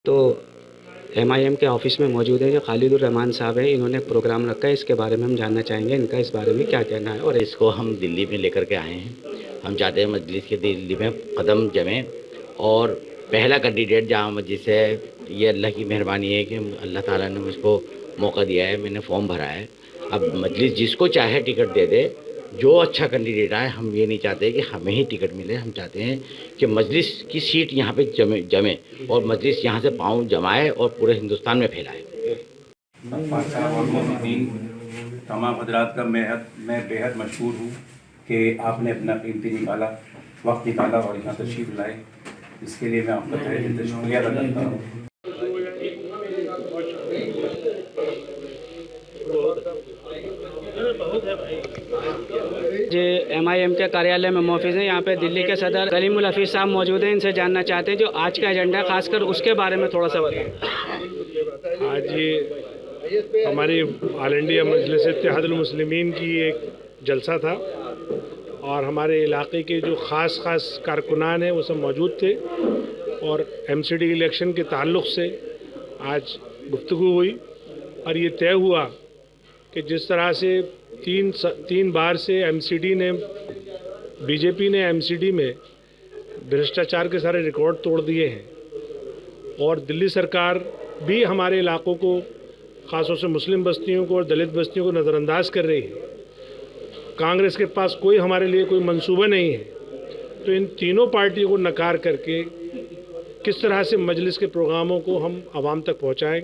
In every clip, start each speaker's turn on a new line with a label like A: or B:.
A: तो MIM के office में मौजूद है जो खालिदुर रहमान साहब हैं, इन्होंने एक प्रोग्राम रखा है, इसके बारे में हम जानना चाहेंगे इनका इस बारे में क्या कहना है।
B: और इसको हम दिल्ली में लेकर के आए हैं। हम चाहते हैं मजलिस के दिल्ली में कदम जमें और पहला कैंडिडेट जामा मस्जिद से, ये अल्लाह की मेहरबानी है कि अल्लाह ताला ने मुझको मौका दिया है, मैंने फॉर्म भरा है। अब मजलिस जिसको चाहे टिकट दे दे, जो अच्छा कैंडिडेट आए। हम ये नहीं चाहते कि हमें ही टिकट मिले, हम चाहते हैं कि मजलिस की सीट यहाँ पे जमे और मजलिस यहाँ से पाँव जमाए और पूरे हिंदुस्तान में फैलाए।
C: तमाम हजरात का मैं बेहद मशहूर हूँ कि आपने अपना कीमती वक्त निकाला और यहाँ तशरीफ़ लाए। इसके लिए मैं आपका तहे दिल से शुक्रिया अदा करता हूँ।
A: जो MIM के कार्यालय में मौजूद हैं, यहाँ पे दिल्ली के सदर कलीमुल हफीज़ साहब मौजूद हैं, इनसे जानना चाहते हैं जो आज का एजेंडा खासकर उसके बारे में थोड़ा सा बताएं।
D: आज ये हमारी ऑल इंडिया मजलिस इत्तेहादुल मुस्लिमीन की एक जलसा था और हमारे इलाके के जो ख़ास कारकुनान हैं वो सब मौजूद थे और MCD इलेक्शन के ताल्लुक़ से आज गुफ्तगू हुई और ये तय हुआ कि जिस तरह से तीन बार से बीजेपी ने MCD में भ्रष्टाचार के सारे रिकॉर्ड तोड़ दिए हैं और दिल्ली सरकार भी हमारे इलाकों को, ख़ासतौर से मुस्लिम बस्तियों को और दलित बस्तियों को नज़रअंदाज कर रही है। कांग्रेस के पास हमारे लिए कोई मंसूबा नहीं है। तो इन तीनों पार्टियों को नकार करके किस तरह से मजलिस के प्रोग्रामों को हम आवाम तक पहुँचाएँ,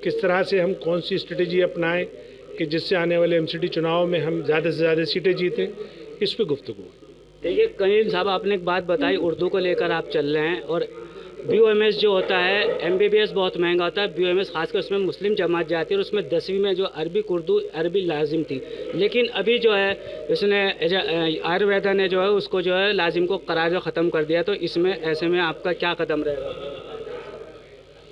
D: किस तरह से हम कौन सी स्ट्रेटजी अपनाएं कि जिससे आने वाले MCD चुनाव में हम ज़्यादा से ज़्यादा सीटें जीतें, इस पे गुफ्तगू।
A: देखिए कलीम साहब, आपने एक बात बताई, उर्दू को लेकर आप चल रहे हैं और BOMS जो होता है, MBBS बहुत महंगा होता है, BOMS खासकर उसमें मुस्लिम जमात जाती है और उसमें 10वीं में जो अरबी लाजिम थी, लेकिन अभी जो है इसने आयुर्वेदा ने जो है उसको जो है लाजिम को करार ख़त्म कर दिया। तो इसमें ऐसे में आपका क्या कदम रहेगा?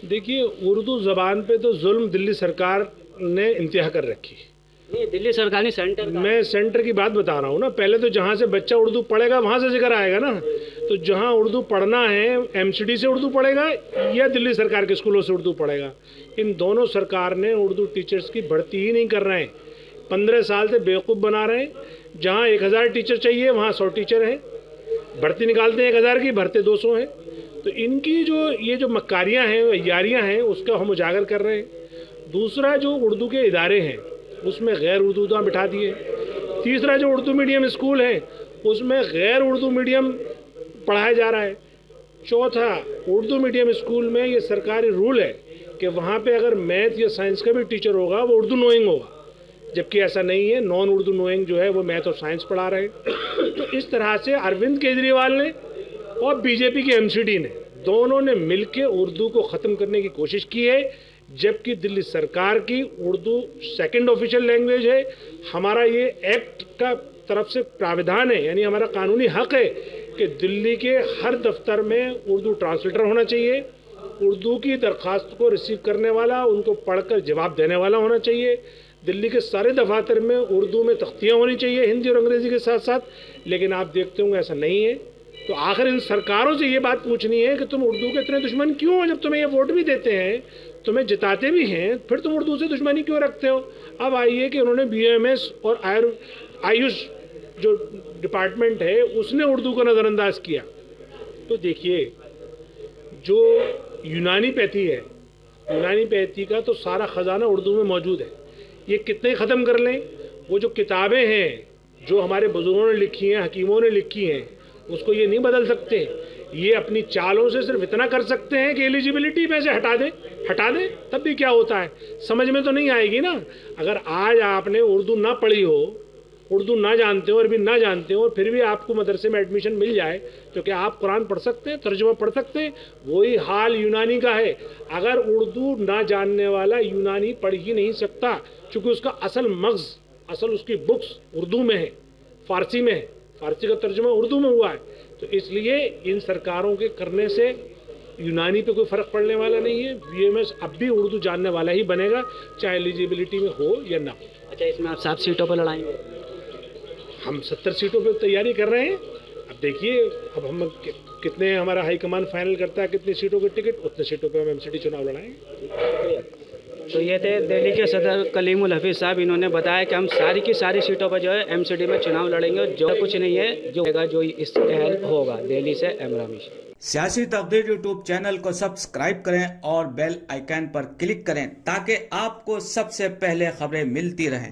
D: देखिए, उर्दू ज़बान पे तो जुल्म दिल्ली सरकार ने इंतहा कर रखी।
A: नहीं, दिल्ली सरकार ने सेंटर का।
D: मैं सेंटर की बात बता रहा हूँ ना। पहले तो जहाँ से बच्चा उर्दू पढ़ेगा वहाँ से जिक्र आएगा ना। तो जहाँ उर्दू पढ़ना है, MCD से उर्दू पढ़ेगा या दिल्ली सरकार के स्कूलों से उर्दू पढ़ेगा। इन दोनों सरकार ने उर्दू टीचर्स की भर्ती ही नहीं कर रहे हैं। 15 साल से बेवकूफ़ बना रहे हैं। जहाँ 1000 टीचर चाहिए वहाँ 100 टीचर हैं, भर्ती निकालते हैं 1000 की, भरते 200 हैं। तो इनकी ये जो मक्कारियाँ हैं, यारियाँ हैं, उसका हम उजागर कर रहे हैं। दूसरा, जो उर्दू के इदारे हैं उसमें गैर उर्दूदा बिठा दिए। तीसरा, जो उर्दू मीडियम स्कूल हैं उसमें गैर उर्दू मीडियम पढ़ाया जा रहा है। चौथा, उर्दू मीडियम स्कूल में ये सरकारी रूल है कि वहाँ पे अगर मैथ या साइंस का भी टीचर होगा वो उर्दू नोइंग होगा, जबकि ऐसा नहीं है। नॉन उर्दू नोइंग जो है वो मैथ और साइंस पढ़ा रहे हैं। तो इस तरह से अरविंद केजरीवाल ने और बीजेपी की MCD ने दोनों ने मिलकर उर्दू को ख़त्म करने की कोशिश की है, जबकि दिल्ली सरकार की उर्दू सेकंड ऑफिशियल लैंग्वेज है। हमारा ये एक्ट का तरफ से प्राविधान है, यानी हमारा कानूनी हक है कि दिल्ली के हर दफ्तर में उर्दू ट्रांसलेटर होना चाहिए। उर्दू की दरख्वास्त को रिसीव करने वाला, उनको पढ़कर जवाब देने वाला होना चाहिए। दिल्ली के सारे दफातर में उर्दू में तख्तियाँ होनी चाहिए, हिंदी और अंग्रेज़ी के साथ साथ। लेकिन आप देखते होंगे ऐसा नहीं है। तो आखिर इन सरकारों से ये बात पूछनी है कि तुम उर्दू के इतने दुश्मन क्यों हो? जब तुम्हें ये वोट भी देते हैं, तुम्हें जिताते भी हैं, फिर तुम उर्दू से दुश्मनी क्यों रखते हो? अब आइए कि उन्होंने BOMS और आयुष जो डिपार्टमेंट है उसने उर्दू को नज़रअंदाज किया। तो देखिए, जो यूनानी पैथी है, यूनानी पैथी का तो सारा ख़जाना उर्दू में मौजूद है। ये कितने ख़त्म कर लें, वो जो किताबें हैं जो हमारे बुजुर्गों ने लिखी हैं, हकीमों ने लिखी हैं, उसको ये नहीं बदल सकते। ये अपनी चालों से सिर्फ इतना कर सकते हैं कि एलिजिबिलिटी में से हटा दें, तब भी क्या होता है समझ में तो नहीं आएगी ना। अगर आज आपने उर्दू ना पढ़ी हो, उर्दू ना जानते हो, अरबी ना जानते हो, और फिर भी आपको मदरसे में एडमिशन मिल जाए तो क्या आप कुरान पढ़ सकते हैं, तर्जुमा पढ़ सकते हैं? वही हाल यूनानी का है। अगर उर्दू ना जानने वाला यूनानी पढ़ ही नहीं सकता, चूँकि उसका असल मग़ज़, असल उसकी बुक्स उर्दू में है, फ़ारसी में है, फ़ारसी का तर्जुमा उर्दू में हुआ है। तो इसलिए इन सरकारों के करने से यूनानी पे कोई फ़र्क पड़ने वाला नहीं है। BOMS अब भी उर्दू जानने वाला ही बनेगा, चाहे एलिजिबिलिटी में हो या ना हो।
A: अच्छा, इसमें आप 7 सीटों पर लड़ाएंगे?
D: हम 70 सीटों पर तैयारी कर रहे हैं। اب دیکھیے اب ہم کتنے ہمارا ہائی کمان فائنل کرتا ہے کتنی سیٹوں کے ٹکٹ، اتنے سیٹوں پہ ہم MCD چناؤ لڑائیں گے.
A: تو یہ تھے دہلی کے صدر کلیم الحفیظ صاحب. انہوں نے بتایا کہ ہم ساری کی ساری سیٹوں پر جو ہے MCD میں چناؤ لڑیں گے، اور جو کچھ نہیں ہے جو ہوگا جو اس اہل ہوگا. دہلی سے امرامیش.
E: سیاسی تقدیر یوٹیوب چینل کو سبسکرائب کریں اور بیل آئیکن پر کلک کریں تاکہ آپ کو سب سے پہلے خبریں ملتی رہیں.